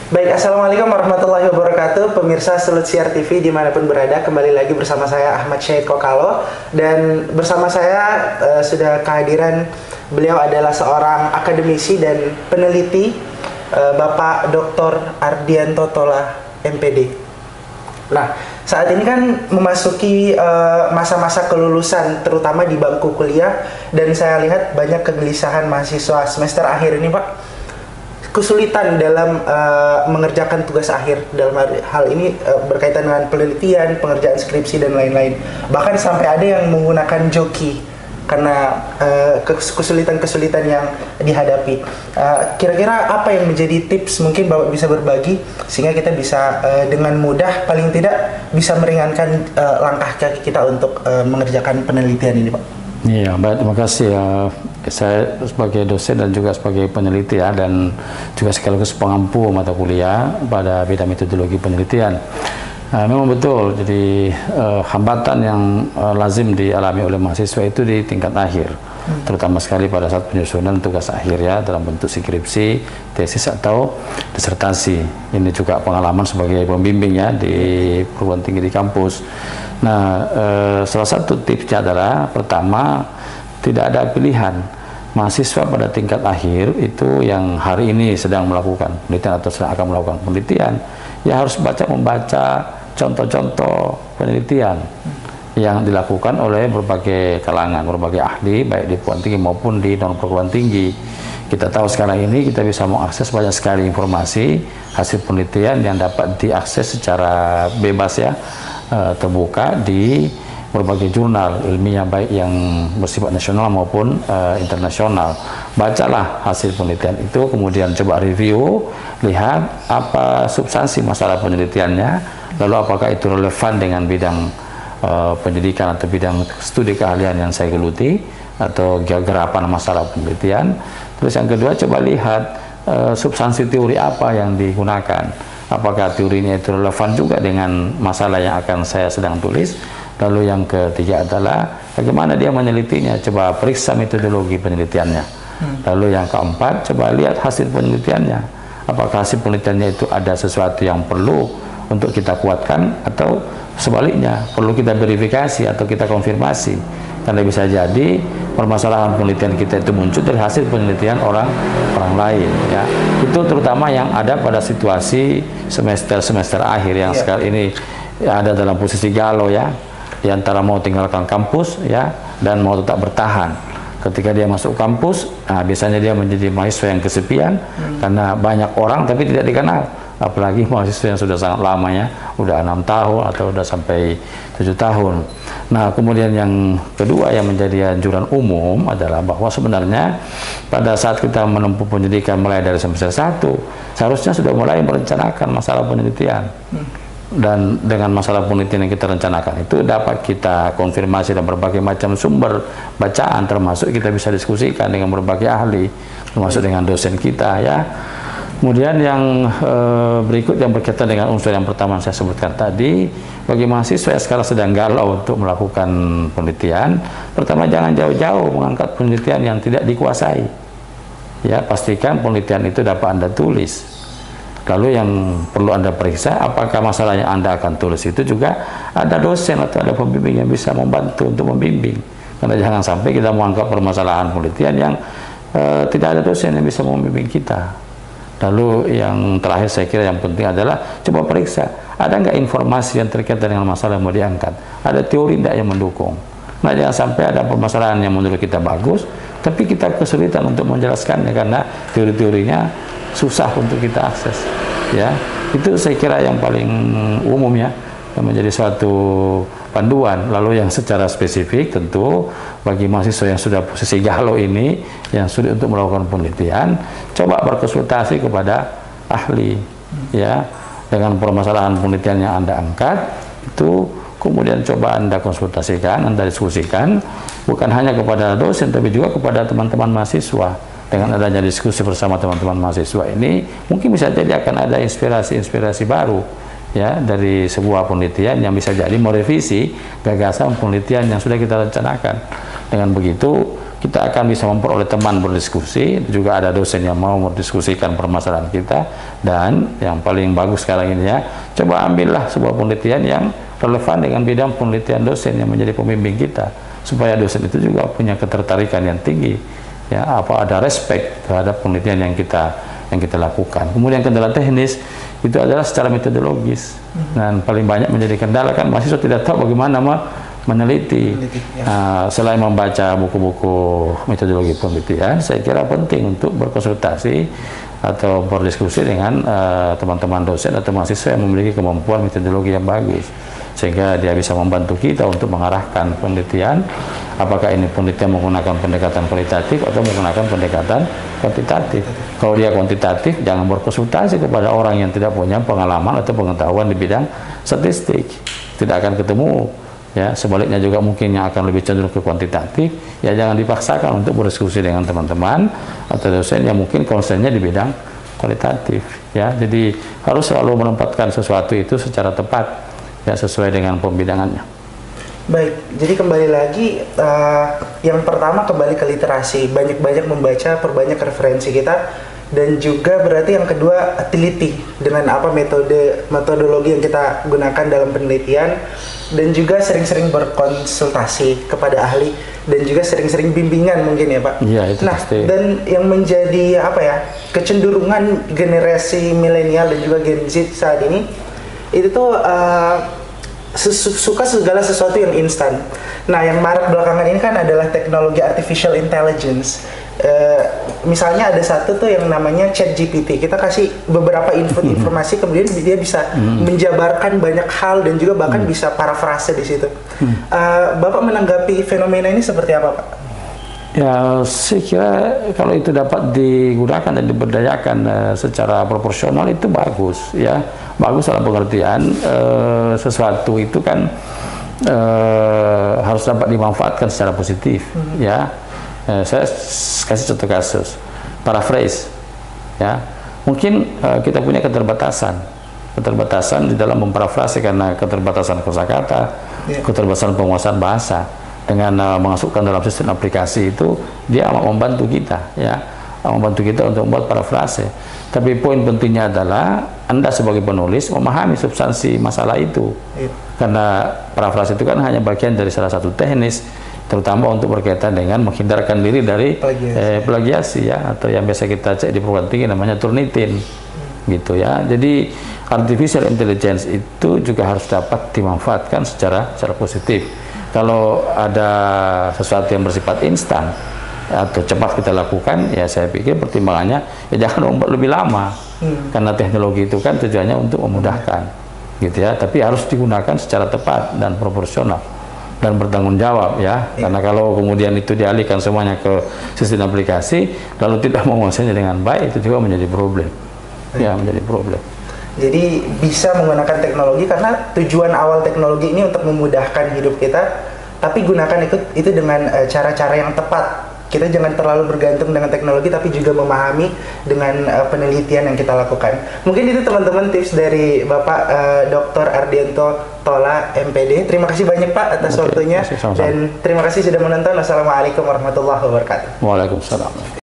Baik, Assalamualaikum warahmatullahi wabarakatuh. Pemirsa Sulut Siar TV dimanapun berada, kembali lagi bersama saya Ahmad Syahid Kokalo. Dan bersama saya sudah kehadiran beliau adalah seorang akademisi dan peneliti, Bapak Dr. Ardianto Tola, MPD. Nah, saat ini kan memasuki masa-masa kelulusan, terutama di bangku kuliah. Dan saya lihat banyak kegelisahan mahasiswa semester akhir ini, Pak. Kesulitan dalam mengerjakan tugas akhir, dalam hal ini berkaitan dengan penelitian, pengerjaan skripsi dan lain-lain. Bahkan sampai ada yang menggunakan joki karena kesulitan-kesulitan yang dihadapi. Kira-kira apa yang menjadi tips, mungkin Bapak bisa berbagi sehingga kita bisa dengan mudah, paling tidak bisa meringankan langkah kaki kita untuk mengerjakan penelitian ini, Pak. Iya, baik, terima kasih ya. Saya sebagai dosen dan juga sebagai peneliti ya, dan juga sekaligus pengampu mata kuliah pada bidang metodologi penelitian. Memang betul, jadi hambatan yang lazim dialami oleh mahasiswa itu di tingkat akhir, terutama sekali pada saat penyusunan tugas akhir ya, dalam bentuk skripsi, tesis atau disertasi. Ini juga pengalaman sebagai pembimbing ya di perguruan tinggi di kampus. Nah, salah satu tipsnya adalah pertama, tidak ada pilihan. Mahasiswa pada tingkat akhir itu yang hari ini sedang melakukan penelitian atau sedang akan melakukan penelitian, ya harus membaca contoh-contoh penelitian yang dilakukan oleh berbagai kalangan, berbagai ahli, baik di perguruan tinggi maupun di non perguruan tinggi. Kita tahu sekarang ini kita bisa mengakses banyak sekali informasi hasil penelitian yang dapat diakses secara bebas ya, terbuka di berbagai jurnal ilmiah baik yang bersifat nasional maupun internasional. Bacalah hasil penelitian itu, kemudian coba review, lihat apa substansi masalah penelitiannya, lalu apakah itu relevan dengan bidang pendidikan atau bidang studi keahlian yang saya geluti atau gerapan masalah penelitian. Terus yang kedua, coba lihat substansi teori apa yang digunakan, apakah teorinya itu relevan juga dengan masalah yang akan saya sedang tulis. Lalu yang ketiga adalah bagaimana dia menelitinya, coba periksa metodologi penelitiannya. Lalu yang keempat, coba lihat hasil penelitiannya, apakah hasil penelitiannya itu ada sesuatu yang perlu untuk kita kuatkan atau sebaliknya perlu kita verifikasi atau kita konfirmasi, karena bisa jadi permasalahan penelitian kita itu muncul dari hasil penelitian orang lain ya. Itu terutama yang ada pada situasi semester akhir yang sekarang ini ya, ada dalam posisi galau ya, di antara mau tinggalkan kampus ya dan mau tetap bertahan. Ketika dia masuk kampus, nah biasanya dia menjadi mahasiswa yang kesepian karena banyak orang tapi tidak dikenal. Apalagi mahasiswa yang sudah sangat lama ya, udah 6 tahun atau udah sampai 7 tahun. Nah, kemudian yang kedua yang menjadi anjuran umum adalah bahwa sebenarnya pada saat kita menempuh pendidikan mulai dari semester 1, seharusnya sudah mulai merencanakan masalah penelitian. Dan dengan masalah penelitian yang kita rencanakan itu dapat kita konfirmasi dan berbagai macam sumber bacaan, termasuk kita bisa diskusikan dengan berbagai ahli, termasuk dengan dosen kita ya. Kemudian yang berikut yang berkaitan dengan unsur yang pertama saya sebutkan tadi, bagi mahasiswa yang sekarang sedang galau untuk melakukan penelitian, pertama jangan jauh-jauh mengangkat penelitian yang tidak dikuasai ya, pastikan penelitian itu dapat Anda tulis. Lalu yang perlu Anda periksa, apakah masalah yang Anda akan tulis itu juga ada dosen atau ada pembimbing yang bisa membantu untuk membimbing. Karena jangan sampai kita mengangkat permasalahan penelitian yang tidak ada dosen yang bisa membimbing kita. Lalu yang terakhir saya kira yang penting adalah coba periksa, ada nggak informasi yang terkait dengan masalah yang mau diangkat, ada teori tidak yang mendukung. Nah, jangan sampai ada permasalahan yang menurut kita bagus tapi kita kesulitan untuk menjelaskannya karena teori-teorinya susah untuk kita akses ya. Itu saya kira yang paling umum ya, yang menjadi suatu panduan. Lalu yang secara spesifik tentu bagi mahasiswa yang sudah posisi galau ini, yang sulit untuk melakukan penelitian, coba berkonsultasi kepada ahli ya, dengan permasalahan penelitian yang Anda angkat itu, kemudian coba Anda konsultasikan, Anda diskusikan, bukan hanya kepada dosen tapi juga kepada teman-teman mahasiswa. Dengan adanya diskusi bersama teman-teman mahasiswa ini, mungkin bisa jadi akan ada inspirasi-inspirasi baru ya dari sebuah penelitian yang bisa jadi merevisi gagasan penelitian yang sudah kita rencanakan. Dengan begitu kita akan bisa memperoleh teman berdiskusi, juga ada dosen yang mau mendiskusikan permasalahan kita, dan yang paling bagus sekarang ini ya, coba ambillah sebuah penelitian yang relevan dengan bidang penelitian dosen yang menjadi pembimbing kita, supaya dosen itu juga punya ketertarikan yang tinggi, ya, ada respect terhadap penelitian yang kita lakukan. Kemudian kendala teknis itu adalah secara metodologis, dan paling banyak menjadi kendala kan mahasiswa tidak tahu bagaimana meneliti. Ya. Selain membaca buku-buku metodologi penelitian, saya kira penting untuk berkonsultasi atau berdiskusi dengan teman-teman dosen atau mahasiswa yang memiliki kemampuan metodologi yang bagus, sehingga dia bisa membantu kita untuk mengarahkan penelitian, apakah ini penelitian menggunakan pendekatan kualitatif atau menggunakan pendekatan kuantitatif. Kalau dia kuantitatif, jangan berkonsultasi kepada orang yang tidak punya pengalaman atau pengetahuan di bidang statistik, tidak akan ketemu. Ya, sebaliknya juga mungkin yang akan lebih cenderung ke kuantitatif, ya jangan dipaksakan untuk berdiskusi dengan teman-teman atau dosen yang mungkin konsennya di bidang kualitatif. Ya, jadi harus selalu menempatkan sesuatu itu secara tepat, ya, sesuai dengan pembidangannya. Baik, jadi kembali lagi, yang pertama kembali ke literasi, banyak-banyak membaca, perbanyak referensi kita, dan juga berarti yang kedua teliti dengan apa metodologi yang kita gunakan dalam penelitian, dan juga sering-sering berkonsultasi kepada ahli, dan juga sering-sering bimbingan mungkin ya Pak. Iya, itu nah, pasti. Dan yang menjadi apa ya, kecenderungan generasi milenial dan juga Gen Z saat ini itu tuh suka segala sesuatu yang instan. Nah, yang marak belakangan ini kan adalah teknologi artificial intelligence. Misalnya ada satu tuh yang namanya ChatGPT. Kita kasih beberapa informasi, kemudian dia bisa menjabarkan banyak hal dan juga bahkan bisa parafrase di situ. Bapak menanggapi fenomena ini seperti apa, Pak? Ya, saya kira kalau itu dapat digunakan dan diberdayakan secara proporsional itu bagus, ya. Bagus dalam pengertian sesuatu itu kan harus dapat dimanfaatkan secara positif, ya. Saya kasih contoh kasus, paraphrase, ya. Mungkin kita punya keterbatasan di dalam memparafrase karena keterbatasan kosakata, keterbatasan penguasaan bahasa. Dengan memasukkan dalam sistem aplikasi itu, dia amat membantu kita, ya, membantu kita untuk membuat parafrase. Tapi poin pentingnya adalah Anda sebagai penulis memahami substansi masalah itu, karena parafrase itu kan hanya bagian dari salah satu teknis, terutama untuk berkaitan dengan menghindarkan diri dari plagiasi, ya, atau yang biasa kita cek di perguruan tinggi namanya Turnitin, gitu ya. Jadi artificial intelligence itu juga harus dapat dimanfaatkan secara positif. Kalau ada sesuatu yang bersifat instan atau cepat kita lakukan, ya saya pikir pertimbangannya ya jangan membuat lebih lama, karena teknologi itu kan tujuannya untuk memudahkan, gitu ya. Tapi harus digunakan secara tepat dan proporsional dan bertanggung jawab, ya. Karena kalau kemudian itu dialihkan semuanya ke sistem aplikasi lalu tidak menguasainya dengan baik, itu juga menjadi problem, ya, menjadi problem. Jadi bisa menggunakan teknologi karena tujuan awal teknologi ini untuk memudahkan hidup kita, tapi gunakan itu dengan cara-cara yang tepat. Kita jangan terlalu bergantung dengan teknologi, tapi juga memahami dengan penelitian yang kita lakukan. Mungkin itu teman-teman tips dari Bapak Dr. Ardianto Tola, MPD. Terima kasih banyak Pak atas waktunya, dan terima kasih sudah menonton. Wassalamualaikum warahmatullahi wabarakatuh. Waalaikumsalam.